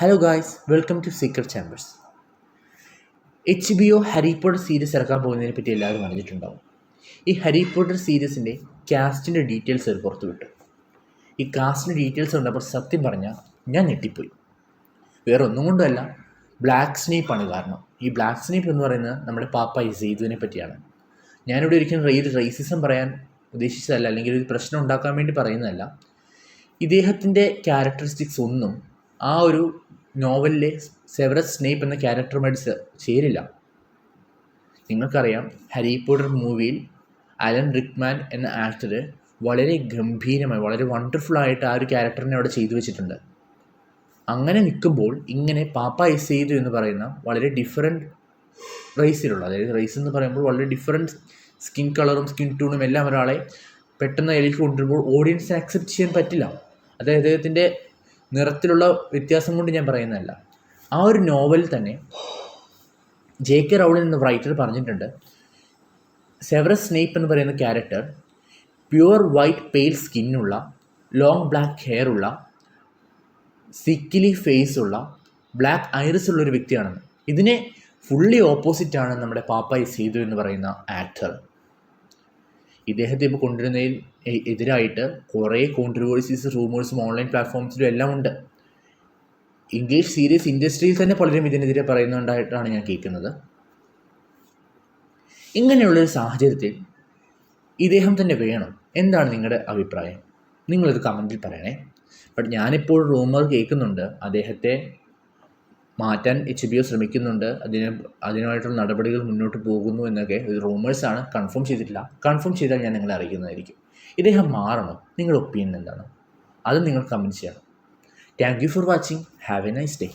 Hello guys, welcome to secret chambers. HBO Harry Potter series ഇറക്കാൻ പോകുന്നതിനെ പറ്റി എല്ലാവരും അറിഞ്ഞിട്ടുണ്ടാവും. ഈ ഹാരി പോട്ടർ സീരീസിൻ്റെ കാസ്റ്റിൻ്റെ ഡീറ്റെയിൽസ് അവർ പുറത്തു വിട്ടു. ഈ കാസ്റ്റിൻ്റെ ഡീറ്റെയിൽസ് കണ്ടപ്പോൾ സത്യം പറഞ്ഞാൽ ഞാൻ ഞെട്ടിപ്പോയി. വേറെ ഒന്നും കൊണ്ടല്ല, ബ്ലാക്ക് സ്നേപ്പാണ് കാരണം. ഈ ബ്ലാക്ക് സ്നേപ്പ് എന്ന് പറയുന്നത് നമ്മുടെ പാപ്പായി സെയ്തുവിനെ പറ്റിയാണ്. ഞാനിവിടെ ഒരിക്കലും റേസിസം പറയാൻ ഉദ്ദേശിച്ചതല്ല, അല്ലെങ്കിൽ ഒരു പ്രശ്നം ഉണ്ടാക്കാൻ വേണ്ടി പറയുന്നതല്ല. ഇദ്ദേഹത്തിൻ്റെ ക്യാരക്ടറിസ്റ്റിക്സ് ഒന്നും ആ ഒരു നോവലിലെ സെവറസ് സ്നേപ്പ് എന്ന ക്യാരക്ടറുമായിട്ട് ചേരില്ല. നിങ്ങൾക്കറിയാം, ഹാരി പോട്ടർ മൂവിയിൽ അലൻ റിക്മാൻ എന്ന ആക്ടർ വളരെ ഗംഭീരമായി, വളരെ വണ്ടർഫുള്ളായിട്ട് ആ ഒരു ക്യാരക്ടറിനെ അവിടെ ചെയ്തു വെച്ചിട്ടുണ്ട്. അങ്ങനെ നിൽക്കുമ്പോൾ ഇങ്ങനെ പാപ്പ സെയ്തു എന്ന് പറയുന്ന വളരെ ഡിഫറെൻറ്റ് റേസിലുള്ള, അതായത് റേസ് എന്ന് പറയുമ്പോൾ വളരെ ഡിഫറെൻറ്റ് സ്കിൻ കളറും സ്കിൻ ടൂണും എല്ലാം ഒരാളെ പെട്ടെന്ന് അതിലേക്ക് കൊണ്ടുവരുമ്പോൾ ഓഡിയൻസിനെ അക്സെപ്റ്റ് ചെയ്യാൻ പറ്റില്ല. അത് അദ്ദേഹത്തിൻ്റെ നിറത്തിലുള്ള വ്യത്യാസം കൊണ്ട് ഞാൻ പറയുന്നതല്ല. ആ ഒരു നോവലിൽ തന്നെ JK റൗളിംഗ് എന്ന റൈറ്റർ പറഞ്ഞിട്ടുണ്ട്, സെവറസ് സ്നേപ്പ് എന്ന് പറയുന്ന ക്യാരക്ടർ പ്യുവർ വൈറ്റ് പെയിൽ സ്കിന്നുള്ള, ലോങ് ബ്ലാക്ക് ഹെയർ ഉള്ള, സിക്കിലി ഫേസ് ഉള്ള, ബ്ലാക്ക് ഐറിസ് ഉള്ളൊരു വ്യക്തിയാണെന്ന്. ഇതിനെ ഫുള്ളി ഓപ്പോസിറ്റാണ് നമ്മുടെ പാപ്പായി സെയ്തു എന്ന് പറയുന്ന ആക്ടർ. ഇദ്ദേഹത്തെ ഇപ്പോൾ കൊണ്ടുവരുന്നതിൽ എതിരായിട്ട് കുറേ കോൺട്രവേഴ്സീസ്, റൂമേഴ്സും ഓൺലൈൻ പ്ലാറ്റ്ഫോംസിലും എല്ലാം ഉണ്ട്. ഇംഗ്ലീഷ് സീരീസ് ഇൻഡസ്ട്രിയിൽ തന്നെ പലരും ഇതിനെതിരെ പറയുന്നുണ്ടായിട്ടാണ് ഞാൻ കേൾക്കുന്നത്. ഇങ്ങനെയുള്ളൊരു സാഹചര്യത്തിൽ ഇദ്ദേഹം തന്നെ വേണം. എന്താണ് നിങ്ങളുടെ അഭിപ്രായം? നിങ്ങളിത് കമൻറ്റിൽ പറയണേ. ബട്ട് ഞാനിപ്പോൾ റൂമർ കേൾക്കുന്നുണ്ട്, അദ്ദേഹത്തെ മാറ്റാൻ HBO ശ്രമിക്കുന്നുണ്ട്, അതിനായിട്ടുള്ള നടപടികൾ മുന്നോട്ട് പോകുന്നു എന്നൊക്കെ. ഇത് റൂമേഴ്സാണ്, കൺഫേം ചെയ്തിട്ടില്ല. കൺഫേം ചെയ്താൽ ഞാൻ നിങ്ങളെ അറിയിക്കുന്നതായിരിക്കും. ഇദ്ദേഹം മാറണം. നിങ്ങളുടെ ഒപ്പീനിയൻ എന്താണ്? അത് നിങ്ങൾ കമൻറ്റ് ചെയ്യണം. Thank you for watching. Have A nice day.